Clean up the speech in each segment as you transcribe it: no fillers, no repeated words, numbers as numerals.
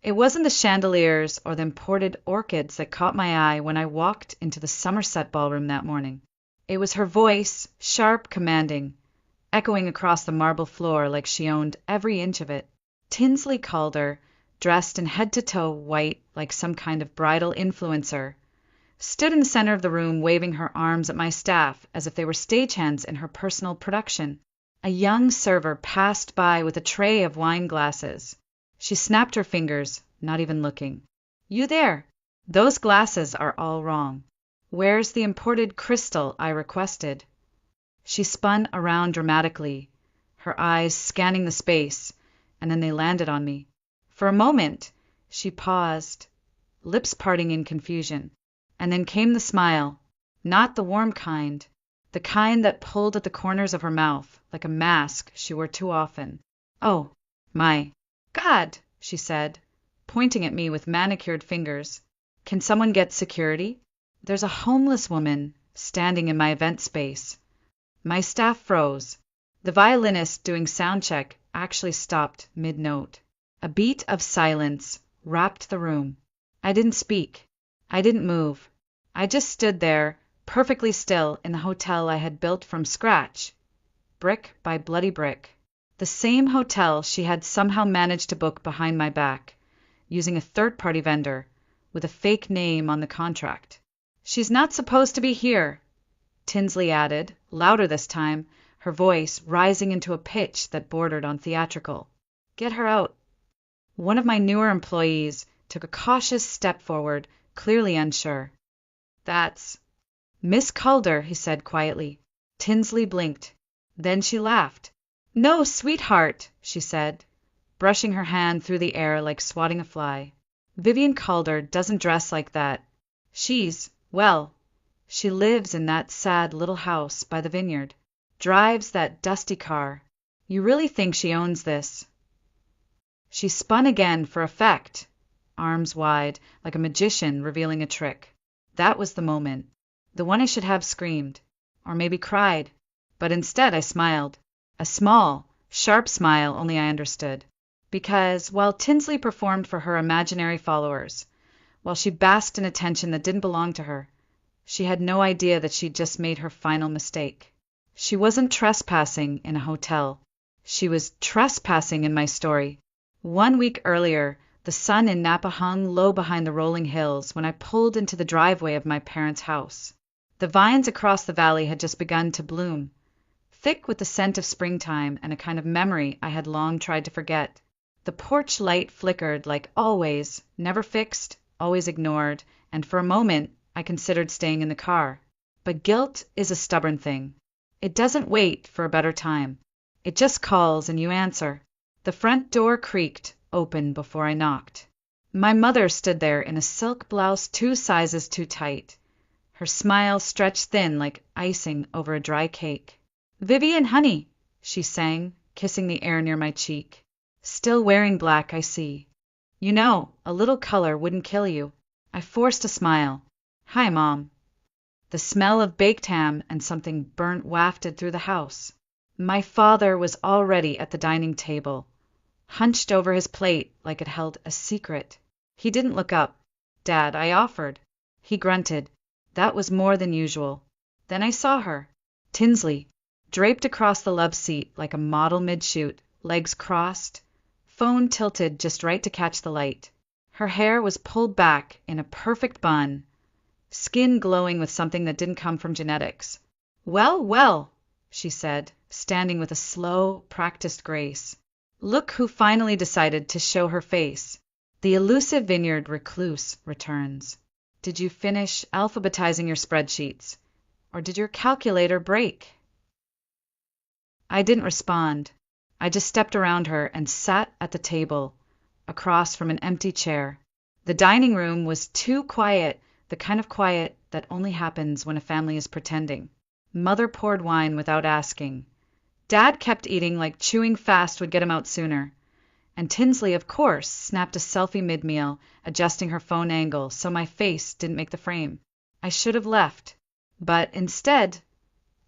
It wasn't the chandeliers or the imported orchids that caught my eye when I walked into the Somerset ballroom that morning. It was her voice, sharp, commanding, echoing across the marble floor like she owned every inch of it. Tinsley Calder, dressed in head-to-toe white like some kind of bridal influencer, stood in the center of the room waving her arms at my staff as if they were stagehands in her personal production. A young server passed by with a tray of wine glasses. She snapped her fingers, not even looking. "You there! Those glasses are all wrong. Where's the imported crystal I requested?" She spun around dramatically, her eyes scanning the space, and then they landed on me. For a moment, she paused, lips parting in confusion, and then came the smile, not the warm kind, the kind that pulled at the corners of her mouth like a mask she wore too often. "Oh, my God," she said, pointing at me with manicured fingers. "Can someone get security? There's a homeless woman standing in my event space." My staff froze. The violinist doing sound check actually stopped mid-note. A beat of silence wrapped the room. I didn't speak. I didn't move. I just stood there, perfectly still, in the hotel I had built from scratch, brick by bloody brick. The same hotel she had somehow managed to book behind my back, using a third-party vendor, with a fake name on the contract. "She's not supposed to be here," Tinsley added, louder this time, her voice rising into a pitch that bordered on theatrical. "Get her out." One of my newer employees took a cautious step forward, clearly unsure. "That's Miss Calder," he said quietly. Tinsley blinked. Then she laughed. "No, sweetheart," she said, brushing her hand through the air like swatting a fly. "Vivian Calder doesn't dress like that. Well, she lives in that sad little house by the vineyard, drives that dusty car. You really think she owns this?" She spun again for effect, arms wide, like a magician revealing a trick. That was the moment, the one I should have screamed, or maybe cried, but instead I smiled. A small, sharp smile only I understood. Because while Tinsley performed for her imaginary followers, while she basked in attention that didn't belong to her, she had no idea that she'd just made her final mistake. She wasn't trespassing in a hotel. She was trespassing in my story. 1 week earlier, the sun in Napa hung low behind the rolling hills when I pulled into the driveway of my parents' house. The vines across the valley had just begun to bloom, thick with the scent of springtime and a kind of memory I had long tried to forget. The porch light flickered like always, never fixed, always ignored, and for a moment I considered staying in the car. But guilt is a stubborn thing. It doesn't wait for a better time. It just calls and you answer. The front door creaked open before I knocked. My mother stood there in a silk blouse 2 sizes too tight, her smile stretched thin like icing over a dry cake. "Vivian, honey," she sang, kissing the air near my cheek. "Still wearing black, I see. You know, a little color wouldn't kill you." I forced a smile. "Hi, Mom." The smell of baked ham and something burnt wafted through the house. My father was already at the dining table, hunched over his plate like it held a secret. He didn't look up. "Dad," I offered. He grunted. That was more than usual. Then I saw her. Tinsley, draped across the love seat like a model mid-shoot, legs crossed, phone tilted just right to catch the light. Her hair was pulled back in a perfect bun, skin glowing with something that didn't come from genetics. "Well, well," she said, standing with a slow, practiced grace. "Look who finally decided to show her face. The elusive vineyard recluse returns. Did you finish alphabetizing your spreadsheets, or did your calculator break?" I didn't respond. I just stepped around her and sat at the table, across from an empty chair. The dining room was too quiet, the kind of quiet that only happens when a family is pretending. Mother poured wine without asking. Dad kept eating like chewing fast would get him out sooner. And Tinsley, of course, snapped a selfie mid-meal, adjusting her phone angle so my face didn't make the frame. I should have left. But instead,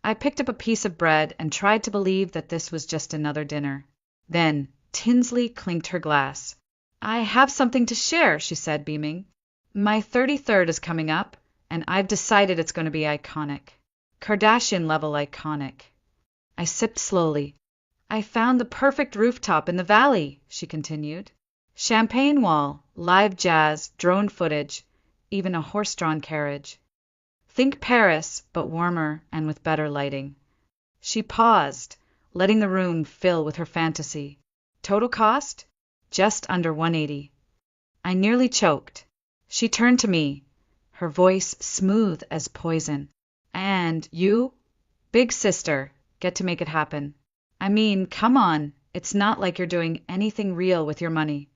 I picked up a piece of bread and tried to believe that this was just another dinner. Then Tinsley clinked her glass. I have something to share, she said, beaming. My 33rd is coming up, and I've decided it's going to be iconic. Kardashian level iconic. I sipped slowly. I found the perfect rooftop in the valley, she continued. Champagne wall, live jazz, drone footage, even a horse-drawn carriage. Think Paris, but warmer and with better lighting. She paused, letting the room fill with her fantasy. Total cost? Just under $180. I nearly choked. She turned to me, her voice smooth as poison. And you, big sister, get to make it happen. I mean, come on, it's not like you're doing anything real with your money.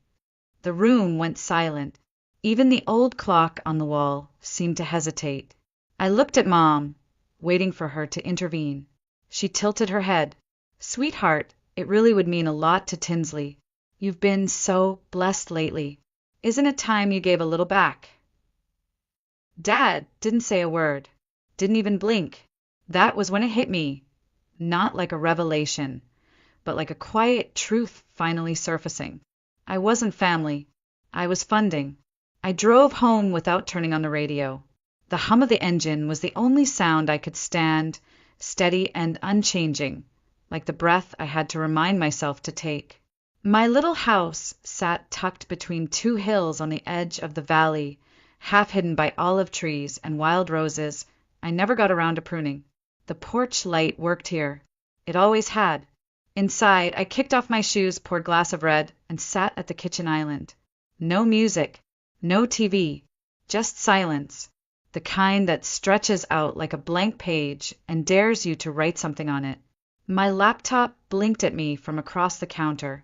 The room went silent. Even the old clock on the wall seemed to hesitate. I looked at Mom, waiting for her to intervene. She tilted her head. Sweetheart, it really would mean a lot to Tinsley. You've been so blessed lately. Isn't it time you gave a little back? Dad didn't say a word, didn't even blink. That was when it hit me. Not like a revelation, but like a quiet truth finally surfacing. I wasn't family. I was funding. I drove home without turning on the radio. The hum of the engine was the only sound I could stand, steady and unchanging, like the breath I had to remind myself to take. My little house sat tucked between two hills on the edge of the valley, half hidden by olive trees and wild roses I never got around to pruning. The porch light worked here. It always had. Inside, I kicked off my shoes, poured a glass of red, and sat at the kitchen island. No music, no TV, just silence. The kind that stretches out like a blank page and dares you to write something on it. My laptop blinked at me from across the counter,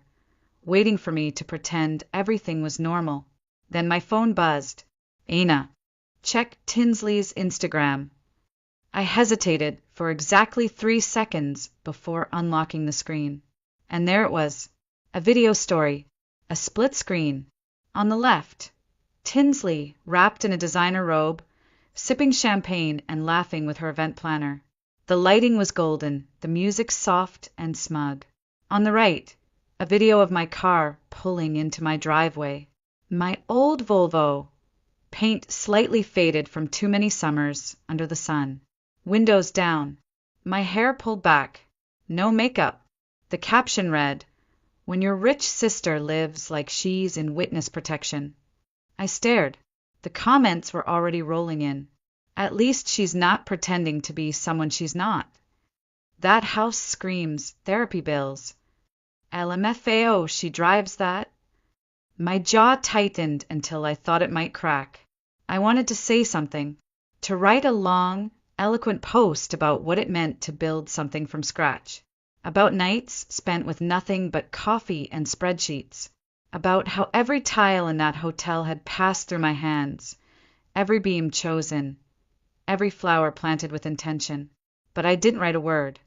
waiting for me to pretend everything was normal. Then my phone buzzed. Aina, check Tinsley's Instagram. I hesitated for exactly 3 seconds before unlocking the screen. And there it was, a video story, a split screen. On the left, Tinsley, wrapped in a designer robe, sipping champagne and laughing with her event planner. The lighting was golden, the music soft and smug. On the right, a video of my car pulling into my driveway. My old Volvo, paint slightly faded from too many summers under the sun. Windows down. My hair pulled back. No makeup. The caption read, "When your rich sister lives like she's in witness protection." I stared. The comments were already rolling in. At least she's not pretending to be someone she's not. That house screams therapy bills. LMFAO, she drives that. My jaw tightened until I thought it might crack. I wanted to say something, to write a long, eloquent post about what it meant to build something from scratch, about nights spent with nothing but coffee and spreadsheets, about how every tile in that hotel had passed through my hands, every beam chosen, every flower planted with intention. But I didn't write a word.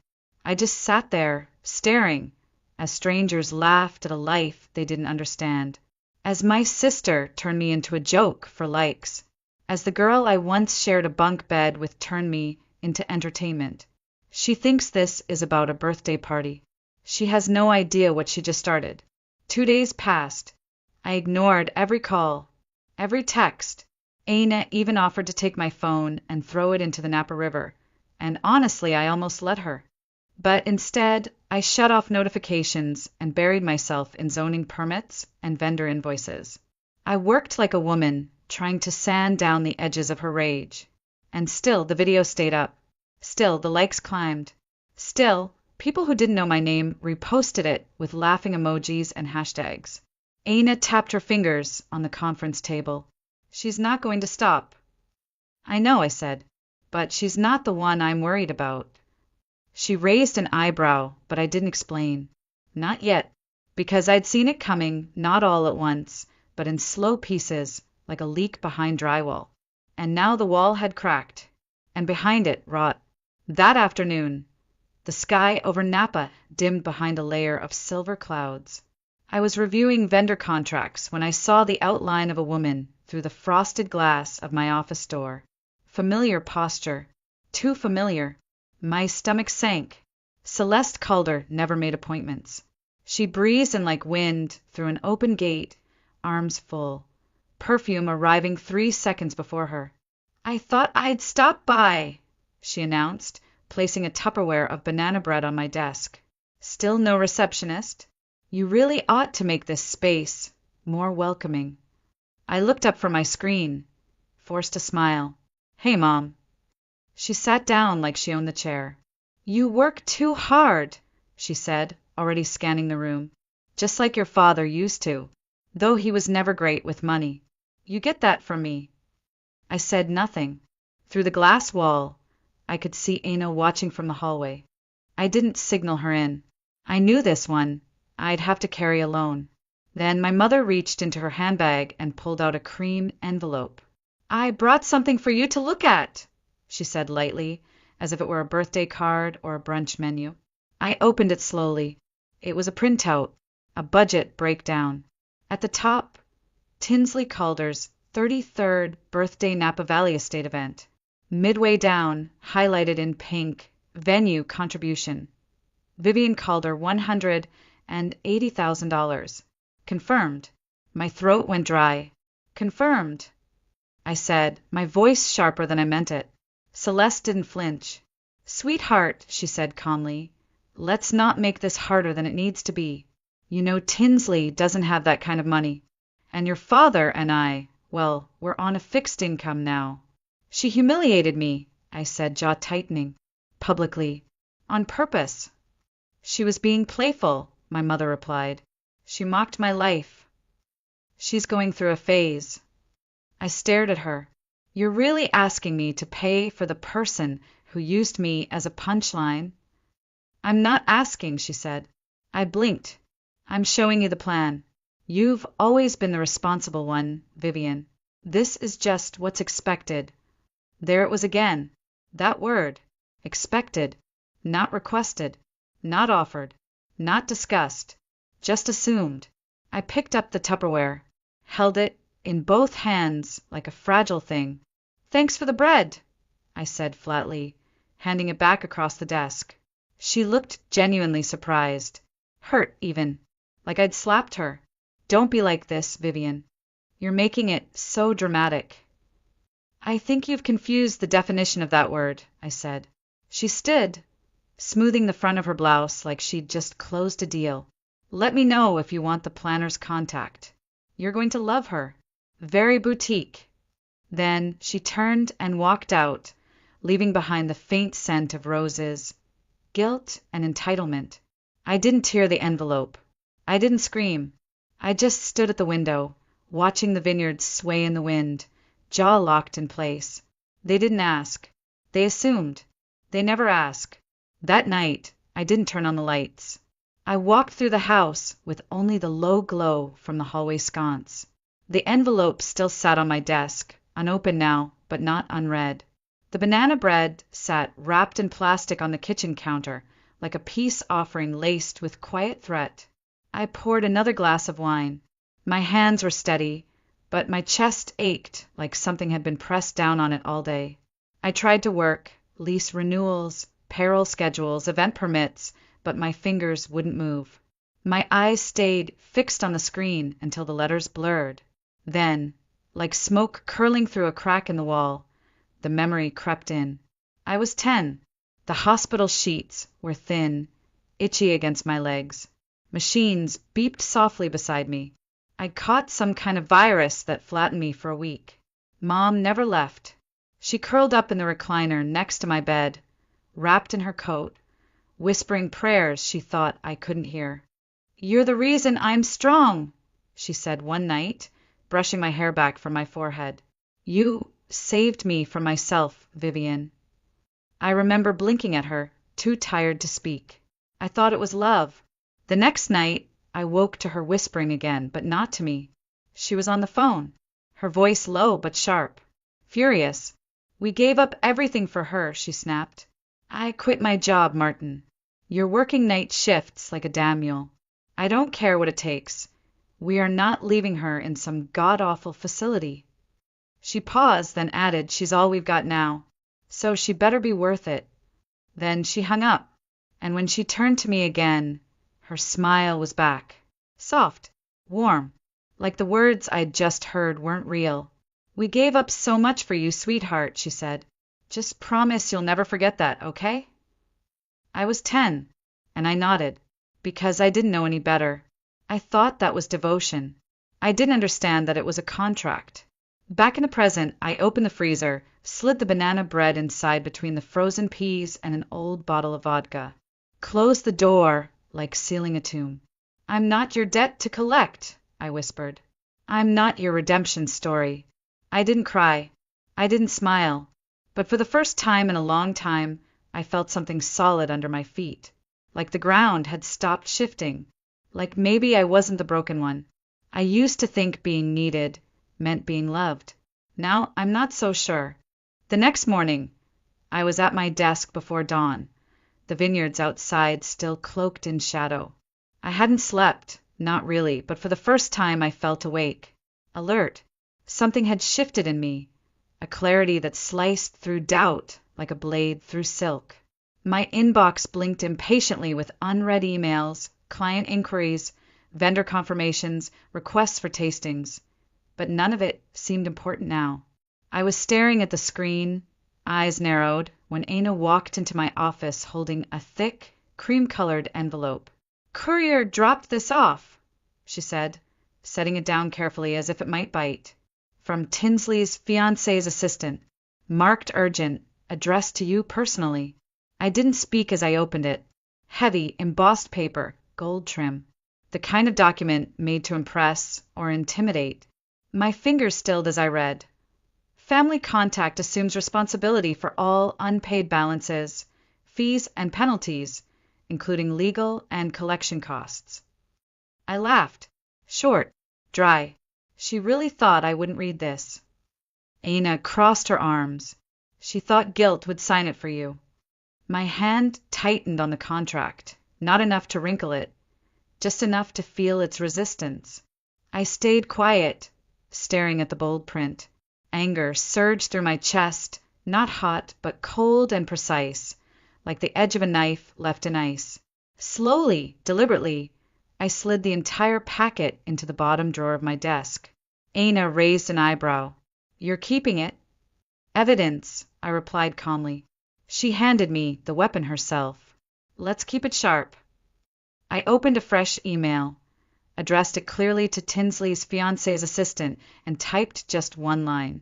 I just sat there, staring, as strangers laughed at a life they didn't understand, as my sister turned me into a joke for likes, as the girl I once shared a bunk bed with turned me into entertainment. She thinks this is about a birthday party. She has no idea what she just started. 2 days passed. I ignored every call, every text. Aina even offered to take my phone and throw it into the Napa River, and honestly, I almost let her. But instead, I shut off notifications and buried myself in zoning permits and vendor invoices. I worked like a woman, trying to sand down the edges of her rage. And still the video stayed up. Still the likes climbed. Still, people who didn't know my name reposted it with laughing emojis and hashtags. Aina tapped her fingers on the conference table. She's not going to stop. I know, I said, but she's not the one I'm worried about. She raised an eyebrow, but I didn't explain. Not yet, because I'd seen it coming, not all at once, but in slow pieces, like a leak behind drywall. And now the wall had cracked, and behind it rot. That afternoon, the sky over Napa dimmed behind a layer of silver clouds. I was reviewing vendor contracts when I saw the outline of a woman through the frosted glass of my office door. Familiar posture, too familiar. My stomach sank. Celeste Calder never made appointments. She breezed in like wind through an open gate, arms full, perfume arriving 3 seconds before her. "I thought I'd stop by," she announced, placing a Tupperware of banana bread on my desk. "Still no receptionist? You really ought to make this space more welcoming." I looked up from my screen, forced a smile. "Hey, Mom." She sat down like she owned the chair. "You work too hard," she said, already scanning the room. "Just like your father used to, though he was never great with money. You get that from me." I said nothing. Through the glass wall, I could see Aino watching from the hallway. I didn't signal her in. I knew this one I'd have to carry alone. Then my mother reached into her handbag and pulled out a cream envelope. "I brought something for you to look at," she said lightly, as if it were a birthday card or a brunch menu. I opened it slowly. It was a printout, a budget breakdown. At the top, Tinsley Calder's 33rd birthday Napa Valley Estate event. Midway down, highlighted in pink, venue contribution. Vivian Calder, $180,000. Confirmed. My throat went dry. "Confirmed," I said, my voice sharper than I meant it. Celeste didn't flinch. "Sweetheart," she said calmly, "let's not make this harder than it needs to be. You know Tinsley doesn't have that kind of money. And your father and I, well, we're on a fixed income now." "She humiliated me," I said, jaw tightening, "publicly, on purpose." "She was being playful," my mother replied. "She mocked my life. She's going through a phase." I stared at her. "You're really asking me to pay for the person who used me as a punchline?" "I'm not asking," she said. I blinked. "I'm showing you the plan. You've always been the responsible one, Vivian. This is just what's expected." There it was again. That word. Expected. Not requested. Not offered. Not discussed. Just assumed. I picked up the Tupperware, held it in both hands like a fragile thing. "Thanks for the bread," I said flatly, handing it back across the desk. She looked genuinely surprised. Hurt, even. Like I'd slapped her. "Don't be like this, Vivian. You're making it so dramatic." "I think you've confused the definition of that word," I said. She stood, smoothing the front of her blouse like she'd just closed a deal. "Let me know if you want the planner's contact. You're going to love her. Very boutique." Then she turned and walked out, leaving behind the faint scent of roses, guilt, and entitlement. I didn't tear the envelope. I didn't scream. I just stood at the window, watching the vineyards sway in the wind, jaw locked in place. They didn't ask. They assumed. They never ask. That night, I didn't turn on the lights. I walked through the house with only the low glow from the hallway sconce. The envelope still sat on my desk, unopened now, but not unread. The banana bread sat wrapped in plastic on the kitchen counter, like a peace offering laced with quiet threat. I poured another glass of wine. My hands were steady, but my chest ached like something had been pressed down on it all day. I tried to work, lease renewals, payroll schedules, event permits, but my fingers wouldn't move. My eyes stayed fixed on the screen until the letters blurred. Then, like smoke curling through a crack in the wall, the memory crept in. I was 10. The hospital sheets were thin, itchy against my legs. Machines beeped softly beside me. I'd caught some kind of virus that flattened me for a week. Mom never left. She curled up in the recliner next to my bed, wrapped in her coat, whispering prayers she thought I couldn't hear. "You're the reason I'm strong," she said one night, brushing my hair back from my forehead. "You saved me from myself, Vivian." I remember blinking at her, too tired to speak. I thought it was love. The next night, I woke to her whispering again, but not to me. She was on the phone, her voice low but sharp, furious. "We gave up everything for her," she snapped. "I quit my job, Martin. You're working night shifts like a damn mule. I don't care what it takes. We are not leaving her in some god-awful facility." She paused, then added, "She's all we've got now, so she better be worth it." Then she hung up, and when she turned to me again, her smile was back. Soft, warm, like the words I'd just heard weren't real. "We gave up so much for you, sweetheart," she said. "Just promise you'll never forget that, okay?" I was 10, and I nodded, because I didn't know any better. I thought that was devotion. I didn't understand that it was a contract. Back in the present, I opened the freezer, slid the banana bread inside between the frozen peas and an old bottle of vodka. Closed the door, like sealing a tomb. "I'm not your debt to collect," I whispered. "I'm not your redemption story." I didn't cry. I didn't smile. But for the first time in a long time, I felt something solid under my feet. Like the ground had stopped shifting. Like maybe I wasn't the broken one. I used to think being needed meant being loved. Now I'm not so sure. The next morning, I was at my desk before dawn, the vineyards outside still cloaked in shadow. I hadn't slept, not really, but for the first time I felt awake, alert. Something had shifted in me, a clarity that sliced through doubt like a blade through silk. My inbox blinked impatiently with unread emails, client inquiries, vendor confirmations, requests for tastings. But none of it seemed important now. I was staring at the screen, eyes narrowed, when Aina walked into my office holding a thick, cream-colored envelope. "Courier dropped this off," she said, setting it down carefully as if it might bite. "From Tinsley's fiancé's assistant. Marked urgent. Addressed to you personally." I didn't speak as I opened it. Heavy, embossed paper, gold trim. The kind of document made to impress or intimidate. My fingers stilled as I read. "Family Contact assumes responsibility for all unpaid balances, fees and penalties, including legal and collection costs." I laughed. Short, dry. She really thought I wouldn't read this. Aina crossed her arms. "She thought guilt would sign it for you." My hand tightened on the contract, not enough to wrinkle it, just enough to feel its resistance. I stayed quiet, staring at the bold print. Anger surged through my chest, not hot, but cold and precise, like the edge of a knife left in ice. Slowly, deliberately, I slid the entire packet into the bottom drawer of my desk. Aina raised an eyebrow. "You're keeping it?" "Evidence," I replied calmly. She handed me the weapon herself. "Let's keep it sharp." I opened a fresh email, addressed it clearly to Tinsley's fiancé's assistant, and typed just one line.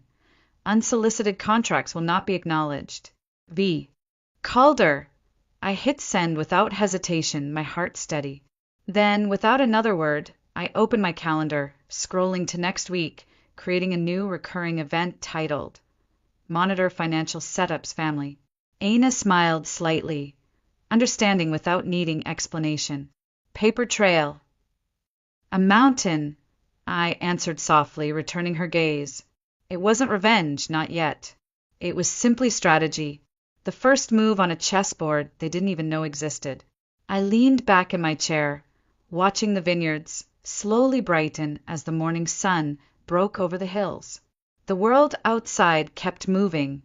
"Unsolicited contracts will not be acknowledged. V." Calder! I hit send without hesitation, my heart steady. Then, without another word, I opened my calendar, scrolling to next week, creating a new recurring event titled "Monitor Financial Setups Family." Aina smiled slightly, understanding without needing explanation. "Paper trail." "A mountain," I answered softly, returning her gaze. It wasn't revenge, not yet. It was simply strategy, the first move on a chessboard they didn't even know existed. I leaned back in my chair, watching the vineyards slowly brighten as the morning sun broke over the hills. The world outside kept moving,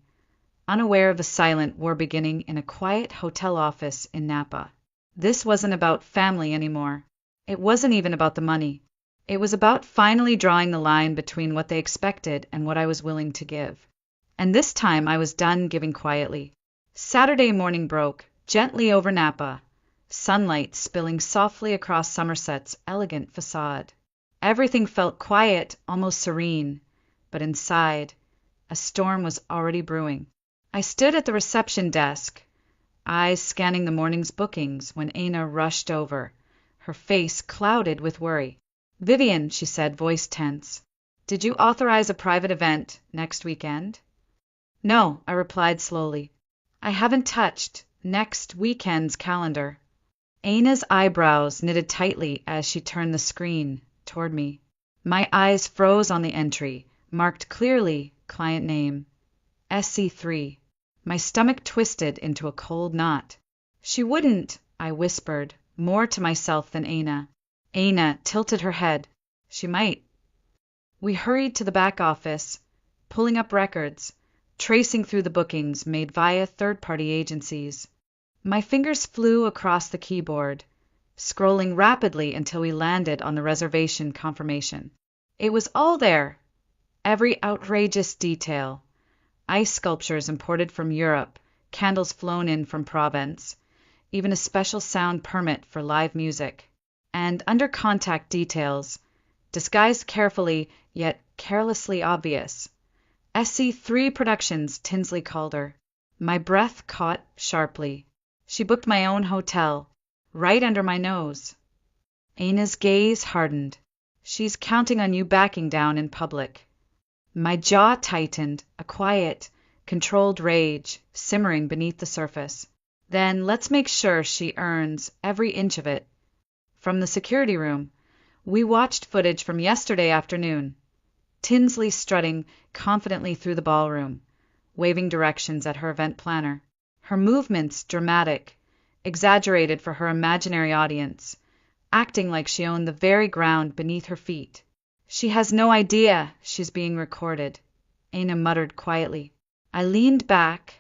unaware of the silent war beginning in a quiet hotel office in Napa. This wasn't about family anymore. It wasn't even about the money. It was about finally drawing the line between what they expected and what I was willing to give. And this time I was done giving quietly. Saturday morning broke, gently over Napa, sunlight spilling softly across Somerset's elegant facade. Everything felt quiet, almost serene, but inside, a storm was already brewing. I stood at the reception desk, eyes scanning the morning's bookings, when Aina rushed over, her face clouded with worry. "Vivian," she said, voice tense, "did you authorize a private event next weekend?" "No," I replied slowly. "I haven't touched next weekend's calendar." Aina's eyebrows knitted tightly as she turned the screen toward me. My eyes froze on the entry, marked clearly, client name, SC3. My stomach twisted into a cold knot. "She wouldn't," I whispered, more to myself than Aina. Aina tilted her head. "She might." We hurried to the back office, pulling up records, tracing through the bookings made via third-party agencies. My fingers flew across the keyboard, scrolling rapidly until we landed on the reservation confirmation. It was all there, every outrageous detail. Ice sculptures imported from Europe, candles flown in from Provence, even a special sound permit for live music. And under contact details, disguised carefully yet carelessly obvious, SC3 Productions, Tinsley called her. My breath caught sharply. She booked my own hotel, right under my nose. Aina's gaze hardened. She's counting on you backing down in public. My jaw tightened, a quiet, controlled rage simmering beneath the surface. Then let's make sure she earns every inch of it. From the security room, we watched footage from yesterday afternoon. Tinsley strutting confidently through the ballroom, waving directions at her event planner. Her movements dramatic, exaggerated for her imaginary audience, acting like she owned the very ground beneath her feet. She has no idea she's being recorded, Aina muttered quietly. I leaned back,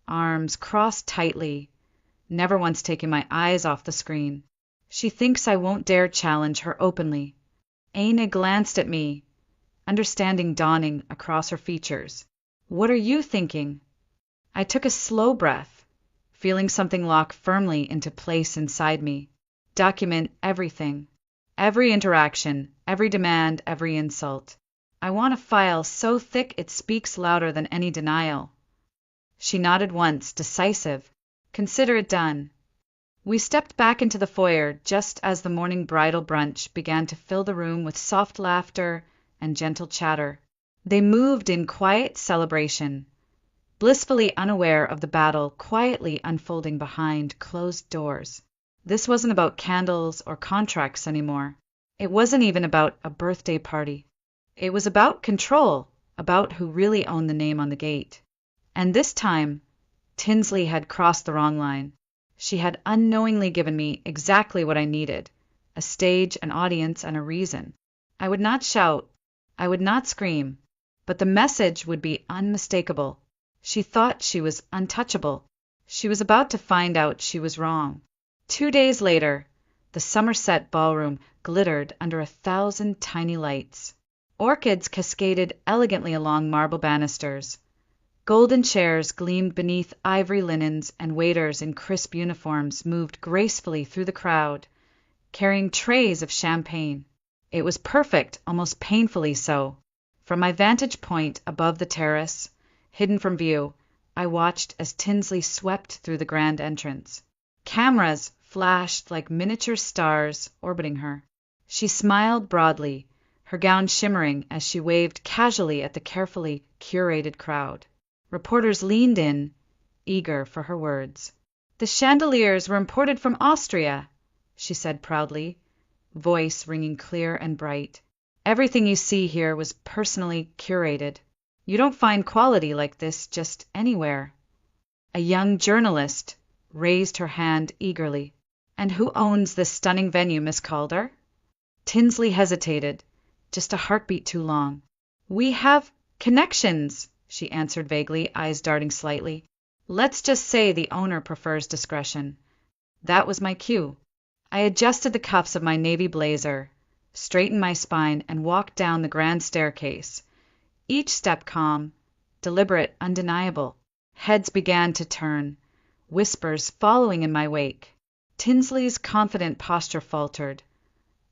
arms crossed tightly, never once taking my eyes off the screen. She thinks I won't dare challenge her openly. Aina glanced at me, understanding dawning across her features. What are you thinking? I took a slow breath, feeling something lock firmly into place inside me. Document everything. Every interaction, every demand, every insult. I want a file so thick it speaks louder than any denial. She nodded once, decisive. Consider it done. We stepped back into the foyer just as the morning bridal brunch began to fill the room with soft laughter and gentle chatter. They moved in quiet celebration, blissfully unaware of the battle quietly unfolding behind closed doors. This wasn't about candles or contracts anymore. It wasn't even about a birthday party. It was about control, about who really owned the name on the gate. And this time, Tinsley had crossed the wrong line. She had unknowingly given me exactly what I needed, a stage, an audience, and a reason. I would not shout, I would not scream, but the message would be unmistakable. She thought she was untouchable. She was about to find out she was wrong. 2 days later, the Somerset ballroom glittered under 1,000 tiny lights. Orchids cascaded elegantly along marble banisters. Golden chairs gleamed beneath ivory linens, and waiters in crisp uniforms moved gracefully through the crowd, carrying trays of champagne. It was perfect, almost painfully so. From my vantage point above the terrace, hidden from view, I watched as Tinsley swept through the grand entrance. Cameras flashed like miniature stars orbiting her. She smiled broadly, her gown shimmering as she waved casually at the carefully curated crowd. Reporters leaned in, eager for her words. The chandeliers were imported from Austria, she said proudly, voice ringing clear and bright. Everything you see here was personally curated. You don't find quality like this just anywhere. A young journalist raised her hand eagerly. And who owns this stunning venue, Miss Calder? Tinsley hesitated, just a heartbeat too long. We have connections, she answered vaguely, eyes darting slightly. Let's just say the owner prefers discretion. That was my cue. I adjusted the cuffs of my navy blazer, straightened my spine, and walked down the grand staircase. Each step calm, deliberate, undeniable. Heads began to turn, whispers following in my wake. Tinsley's confident posture faltered,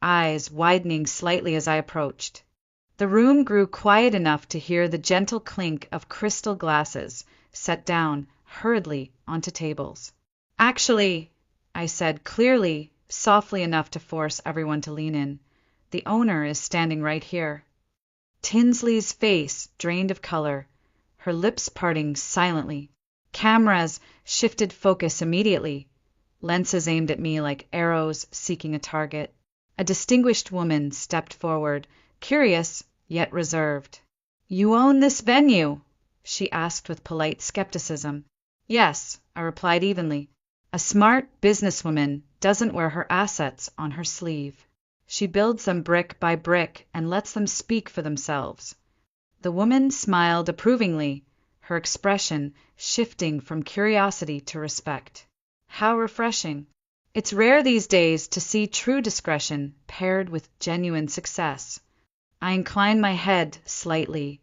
eyes widening slightly as I approached. The room grew quiet enough to hear the gentle clink of crystal glasses set down hurriedly onto tables. Actually, I said clearly, softly enough to force everyone to lean in, the owner is standing right here. Tinsley's face drained of color, her lips parting silently. Cameras shifted focus immediately, lenses aimed at me like arrows seeking a target. A distinguished woman stepped forward, curious yet reserved. You own this venue? She asked with polite skepticism. Yes, I replied evenly. A smart businesswoman doesn't wear her assets on her sleeve. She builds them brick by brick and lets them speak for themselves. The woman smiled approvingly, her expression shifting from curiosity to respect. How refreshing. It's rare these days to see true discretion paired with genuine success. I inclined my head slightly,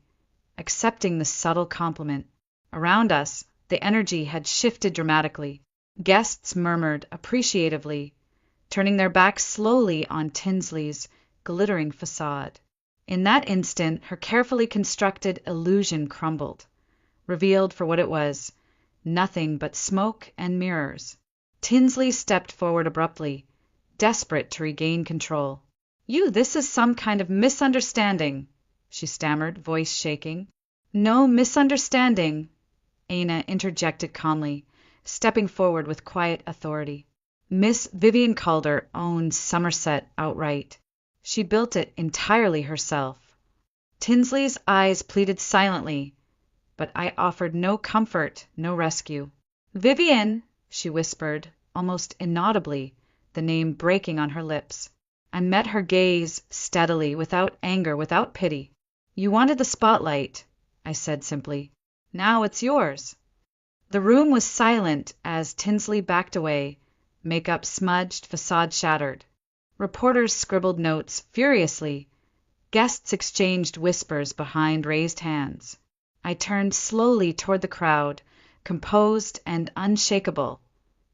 accepting the subtle compliment. Around us, the energy had shifted dramatically. Guests murmured appreciatively, turning their backs slowly on Tinsley's glittering facade. In that instant, her carefully constructed illusion crumbled, revealed for what it was, nothing but smoke and mirrors. Tinsley stepped forward abruptly, desperate to regain control. This is some kind of misunderstanding, she stammered, voice shaking. No misunderstanding, Aina interjected calmly, stepping forward with quiet authority. Miss Vivian Calder owns Somerset outright. She built it entirely herself. Tinsley's eyes pleaded silently, but I offered no comfort, no rescue. Vivian, she whispered, almost inaudibly, the name breaking on her lips. I met her gaze steadily, without anger, without pity. You wanted the spotlight, I said simply. Now it's yours. The room was silent as Tinsley backed away, makeup smudged, facade shattered. Reporters scribbled notes furiously. Guests exchanged whispers behind raised hands. I turned slowly toward the crowd, composed and unshakable,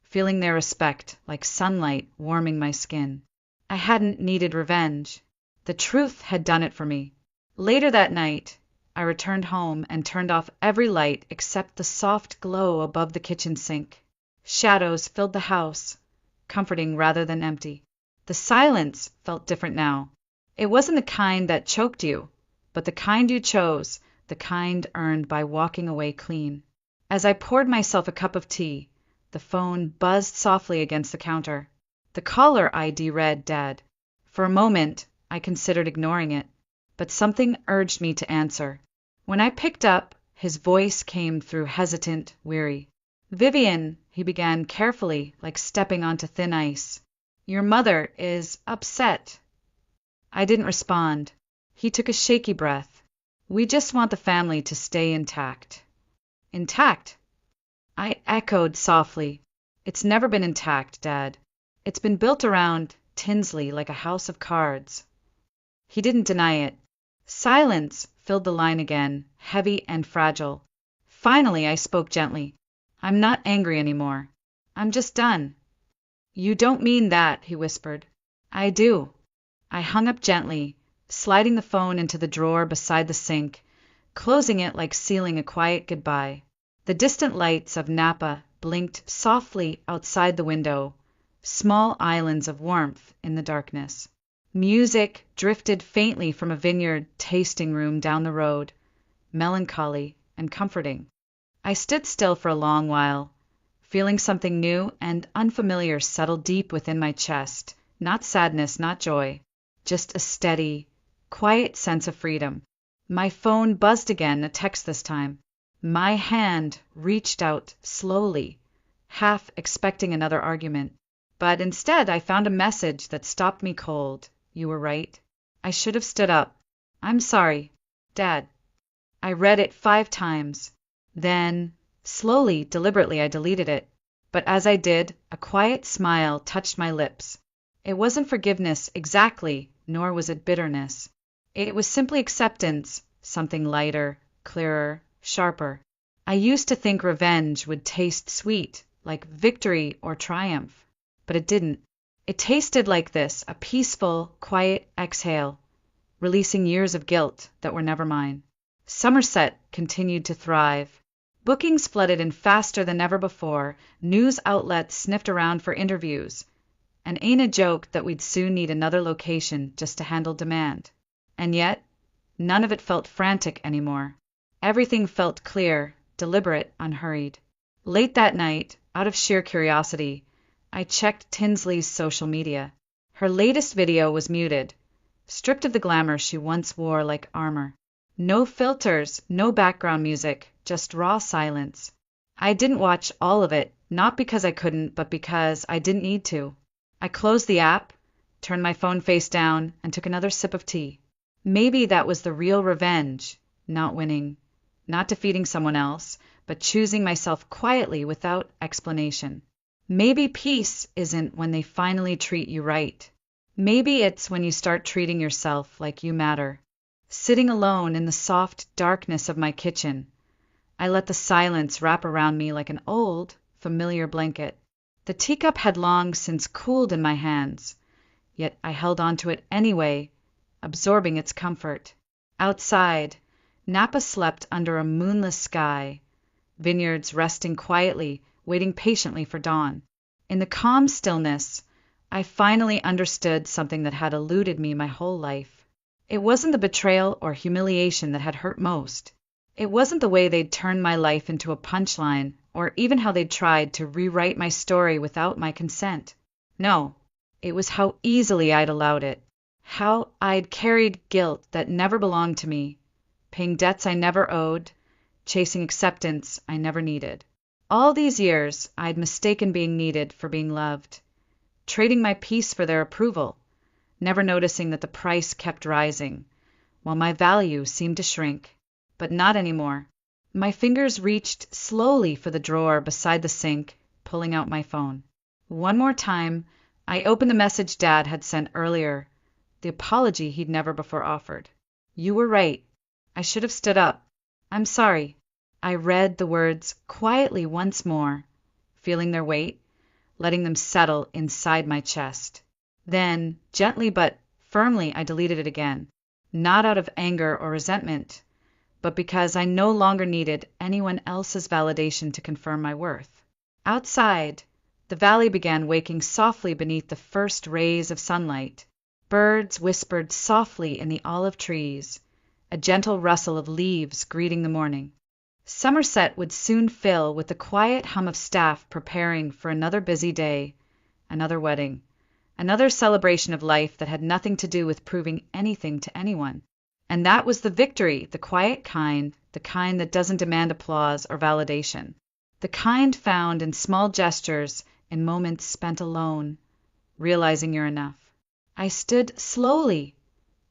feeling their respect like sunlight warming my skin. I hadn't needed revenge. The truth had done it for me. Later that night, I returned home and turned off every light except the soft glow above the kitchen sink. Shadows filled the house, comforting rather than empty. The silence felt different now. It wasn't the kind that choked you, but the kind you chose, the kind earned by walking away clean. As I poured myself a cup of tea, the phone buzzed softly against the counter. The caller ID read Dad. For a moment, I considered ignoring it, but something urged me to answer. When I picked up, his voice came through hesitant, weary. Vivian, he began carefully, like stepping onto thin ice. Your mother is upset. I didn't respond. He took a shaky breath. We just want the family to stay intact. Intact? I echoed softly. It's never been intact, Dad. It's been built around Tinsley like a house of cards. He didn't deny it. Silence filled the line again, heavy and fragile. Finally, I spoke gently. I'm not angry anymore. I'm just done. You don't mean that, he whispered. I do. I hung up gently, sliding the phone into the drawer beside the sink, closing it like sealing a quiet goodbye. The distant lights of Napa blinked softly outside the window, small islands of warmth in the darkness. Music drifted faintly from a vineyard tasting room down the road, melancholy and comforting. I stood still for a long while, feeling something new and unfamiliar settle deep within my chest. Not sadness, not joy, just a steady, quiet sense of freedom. My phone buzzed again, a text this time. My hand reached out slowly, half expecting another argument. But instead, I found a message that stopped me cold. You were right. I should have stood up. I'm sorry, Dad. I read it 5 times. Then, slowly, deliberately, I deleted it. But as I did, a quiet smile touched my lips. It wasn't forgiveness exactly, nor was it bitterness. It was simply acceptance, something lighter, clearer, sharper. I used to think revenge would taste sweet, like victory or triumph. But it didn't. It tasted like this, a peaceful, quiet exhale, releasing years of guilt that were never mine. Somerset continued to thrive. Bookings flooded in faster than ever before, news outlets sniffed around for interviews, and Aina joked that we'd soon need another location just to handle demand. And yet, none of it felt frantic anymore. Everything felt clear, deliberate, unhurried. Late that night, out of sheer curiosity, I checked Tinsley's social media. Her latest video was muted, stripped of the glamour she once wore like armor. No filters, no background music, just raw silence. I didn't watch all of it, not because I couldn't, but because I didn't need to. I closed the app, turned my phone face down, and took another sip of tea. Maybe that was the real revenge, not winning, not defeating someone else, but choosing myself quietly without explanation. Maybe peace isn't when they finally treat you right. Maybe it's when you start treating yourself like you matter. sitting alone in the soft darkness of my kitchen. I let the silence wrap around me like an old, familiar blanket. The teacup had long since cooled in my hands, yet I held on to it anyway, absorbing its comfort. Outside, Napa slept under a moonless sky, vineyards resting quietly, waiting patiently for dawn. In the calm stillness, I finally understood something that had eluded me my whole life. It wasn't the betrayal or humiliation that had hurt most. It wasn't the way they'd turned my life into a punchline, or even how they'd tried to rewrite my story without my consent. No, it was how easily I'd allowed it. How I'd carried guilt that never belonged to me, paying debts I never owed, chasing acceptance I never needed. All these years, I'd mistaken being needed for being loved, trading my peace for their approval, never noticing that the price kept rising, while my value seemed to shrink. But not anymore. My fingers reached slowly for the drawer beside the sink, pulling out my phone. One more time, I opened the message Dad had sent earlier, the apology he'd never before offered. "You were right. I should have stood up. I'm sorry." I read the words quietly once more, feeling their weight, letting them settle inside my chest. Then, gently but firmly, I deleted it again, not out of anger or resentment, but because I no longer needed anyone else's validation to confirm my worth. Outside, the valley began waking softly beneath the first rays of sunlight. Birds whispered softly in the olive trees, a gentle rustle of leaves greeting the morning. Somerset would soon fill with the quiet hum of staff preparing for another busy day, another wedding, another celebration of life that had nothing to do with proving anything to anyone. And that was the victory, the quiet kind, the kind that doesn't demand applause or validation, the kind found in small gestures, in moments spent alone, realizing you're enough. I stood slowly,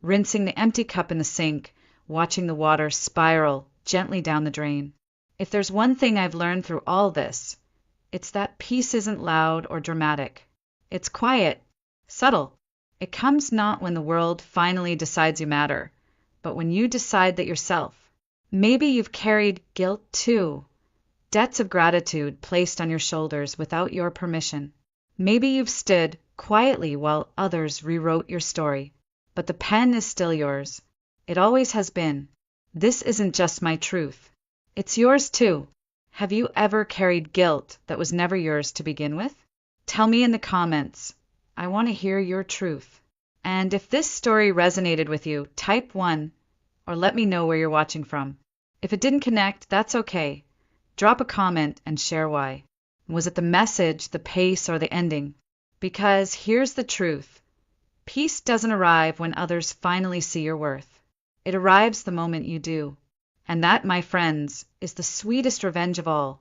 rinsing the empty cup in the sink, watching the water spiral gently down the drain. If there's one thing I've learned through all this, it's that peace isn't loud or dramatic. It's quiet, subtle. It comes not when the world finally decides you matter, but when you decide that yourself. Maybe you've carried guilt too, debts of gratitude placed on your shoulders without your permission. Maybe you've stood quietly while others rewrote your story, but the pen is still yours. It always has been. This isn't just my truth. It's yours too. Have you ever carried guilt that was never yours to begin with? Tell me in the comments. I want to hear your truth. And if this story resonated with you, type 1 or let me know where you're watching from. If it didn't connect, that's okay. Drop a comment and share why. Was it the message, the pace, or the ending? Because here's the truth. Peace doesn't arrive when others finally see your worth. It arrives the moment you do. And that, my friends, is the sweetest revenge of all.